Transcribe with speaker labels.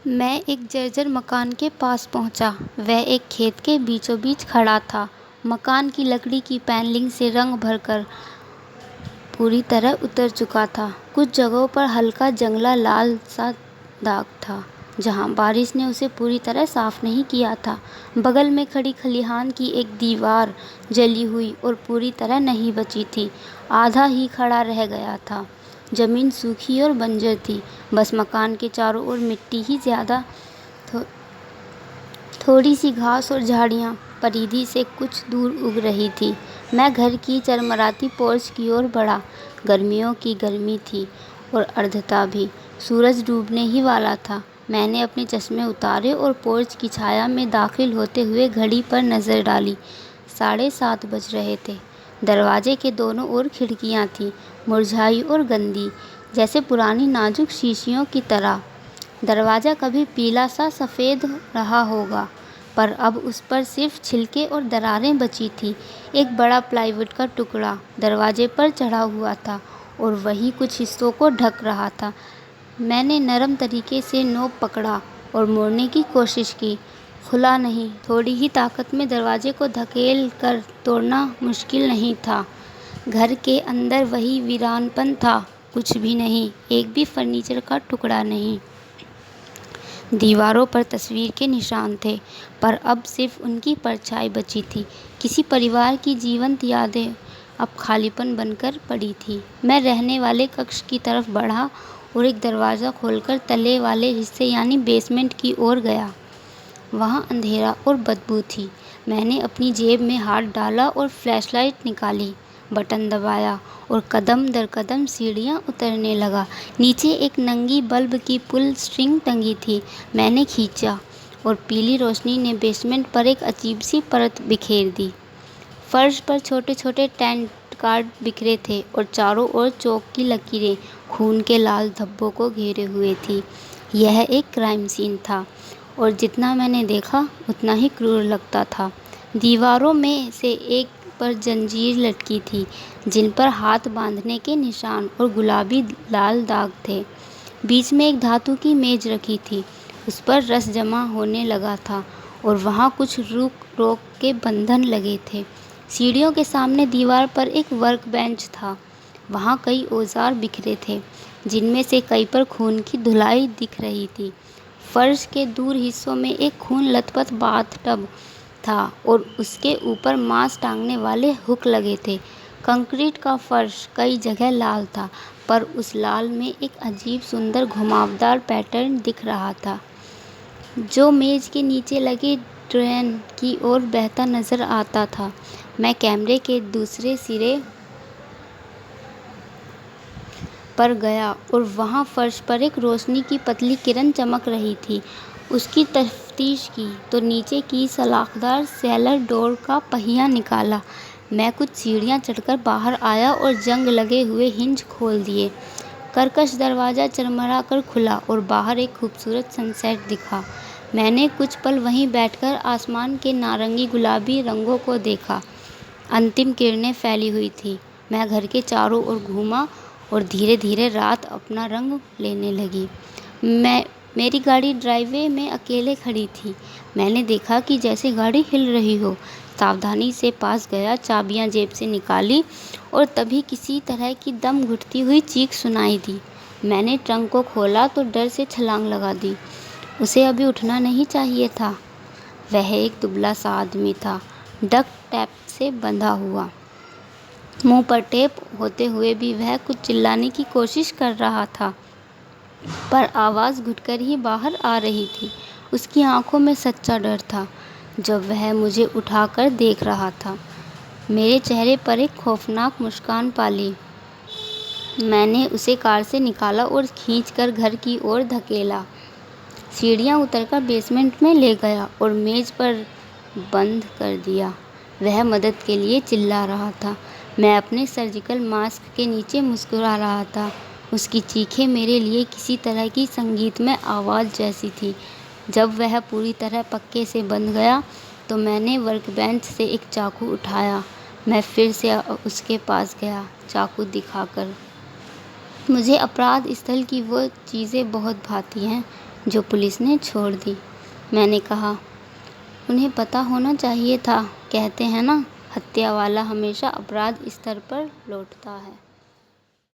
Speaker 1: मैं एक जर्जर मकान के पास पहुंचा। वह एक खेत के बीचों बीच खड़ा था। मकान की लकड़ी की पैनलिंग से रंग भरकर पूरी तरह उतर चुका था। कुछ जगहों पर हल्का जंगला लाल सा दाग था, जहां बारिश ने उसे पूरी तरह साफ नहीं किया था। बगल में खड़ी खलिहान की एक दीवार जली हुई और पूरी तरह नहीं बची थी, आधा ही खड़ा रह गया था। जमीन सूखी और बंजर थी, बस मकान के चारों ओर मिट्टी ही ज़्यादा। थो, थोड़ी सी घास और झाड़ियाँ परिधि से कुछ दूर उग रही थी। मैं घर की चरमराती पोर्च की ओर बढ़ा। गर्मियों की गर्मी थी और अर्धता भी। सूरज डूबने ही वाला था। मैंने अपने चश्मे उतारे और पोर्च की छाया में दाखिल होते हुए घड़ी पर नज़र डाली। 7:30 बज रहे थे। दरवाजे के दोनों ओर खिड़कियां थीं, मुरझाई और गंदी, जैसे पुरानी नाजुक शीशियों की तरह। दरवाज़ा कभी पीला सा सफ़ेद रहा होगा, पर अब उस पर सिर्फ छिलके और दरारें बची थी। एक बड़ा प्लाईवुड का टुकड़ा दरवाजे पर चढ़ा हुआ था और वही कुछ हिस्सों को ढक रहा था। मैंने नरम तरीके से नोक पकड़ा और मोड़ने की कोशिश की। खुला नहीं। थोड़ी ही ताकत में दरवाजे को धकेल कर तोड़ना मुश्किल नहीं था। घर के अंदर वही वीरानपन था, कुछ भी नहीं, एक भी फर्नीचर का टुकड़ा नहीं। दीवारों पर तस्वीर के निशान थे, पर अब सिर्फ उनकी परछाई बची थी। किसी परिवार की जीवंत यादें अब खालीपन बनकर पड़ी थी। मैं रहने वाले कक्ष की तरफ बढ़ा और एक दरवाज़ा खोलकर तले वाले हिस्से यानी बेसमेंट की ओर गया। वहाँ अंधेरा और बदबू थी। मैंने अपनी जेब में हाथ डाला और फ्लैशलाइट निकाली, बटन दबाया और कदम दर कदम सीढ़ियाँ उतरने लगा। नीचे एक नंगी बल्ब की पुल स्ट्रिंग टंगी थी। मैंने खींचा और पीली रोशनी ने बेसमेंट पर एक अजीब सी परत बिखेर दी। फर्श पर छोटे छोटे टेंट कार्ड बिखरे थे और चारों ओर चौक की लकीरें खून के लाल धब्बों को घेरे हुए थी। यह एक क्राइम सीन था और जितना मैंने देखा उतना ही क्रूर लगता था। दीवारों में से एक पर जंजीर लटकी थी, जिन पर हाथ बांधने के निशान और गुलाबी लाल दाग थे। बीच में एक धातु की मेज रखी थी, उस पर रस जमा होने लगा था और वहाँ कुछ रुक रोक के बंधन लगे थे। सीढ़ियों के सामने दीवार पर एक वर्क बेंच था। वहाँ कई औजार बिखरे थे, जिनमें से कई पर खून की धुलाई दिख रही थी। फर्श के दूर हिस्सों में एक खून लथपथ बाथटब था और उसके ऊपर मांस टांगने वाले हुक लगे थे। कंक्रीट का फर्श कई जगह लाल था, पर उस लाल में एक अजीब सुंदर घुमावदार पैटर्न दिख रहा था, जो मेज के नीचे लगे ड्रेन की ओर बहता नजर आता था। मैं कैमरे के दूसरे सिरे पर गया और वहाँ फर्श पर एक रोशनी की पतली किरण चमक रही थी। उसकी तफ्तीश की तो नीचे की सलाखदार सेलर डोर का पहिया निकाला। मैं कुछ सीढ़ियाँ चढ़कर बाहर आया और जंग लगे हुए हिंज खोल दिए। कर्कश दरवाज़ा चरमरा कर खुला और बाहर एक खूबसूरत सनसेट दिखा। मैंने कुछ पल वहीं बैठकर आसमान के नारंगी गुलाबी रंगों को देखा। अंतिम किरणें फैली हुई थी। मैं घर के चारों ओर घूमा और धीरे धीरे रात अपना रंग लेने लगी। मेरी गाड़ी ड्राइववे में अकेले खड़ी थी। मैंने देखा कि जैसे गाड़ी हिल रही हो। सावधानी से पास गया, चाबियां जेब से निकाली और तभी किसी तरह की दम घुटती हुई चीख सुनाई दी। मैंने ट्रंक को खोला तो डर से छलांग लगा दी। उसे अभी उठना नहीं चाहिए था। वह एक दुबला सा आदमी था, डक टैप से बंधा हुआ। मुंह पर टेप होते हुए भी वह कुछ चिल्लाने की कोशिश कर रहा था, पर आवाज़ घुटकर ही बाहर आ रही थी। उसकी आंखों में सच्चा डर था जब वह मुझे उठाकर देख रहा था। मेरे चेहरे पर एक खौफनाक मुस्कान पाली। मैंने उसे कार से निकाला और खींचकर घर की ओर धकेला। सीढ़ियाँ उतरकर बेसमेंट में ले गया और मेज़ पर बंद कर दिया। वह मदद के लिए चिल्ला रहा था। मैं अपने सर्जिकल मास्क के नीचे मुस्कुरा रहा था। उसकी चीखें मेरे लिए किसी तरह की संगीतमय आवाज़ जैसी थी। जब वह पूरी तरह पक्के से बंध गया तो मैंने वर्कबेंच से एक चाकू उठाया। मैं फिर से उसके पास गया, चाकू दिखाकर। मुझे अपराध स्थल की वो चीज़ें बहुत भाती हैं जो पुलिस ने छोड़ दी। मैंने कहा, उन्हें पता होना चाहिए था। कहते हैं ना, हत्या वाला हमेशा अपराध स्तर पर लौटता है।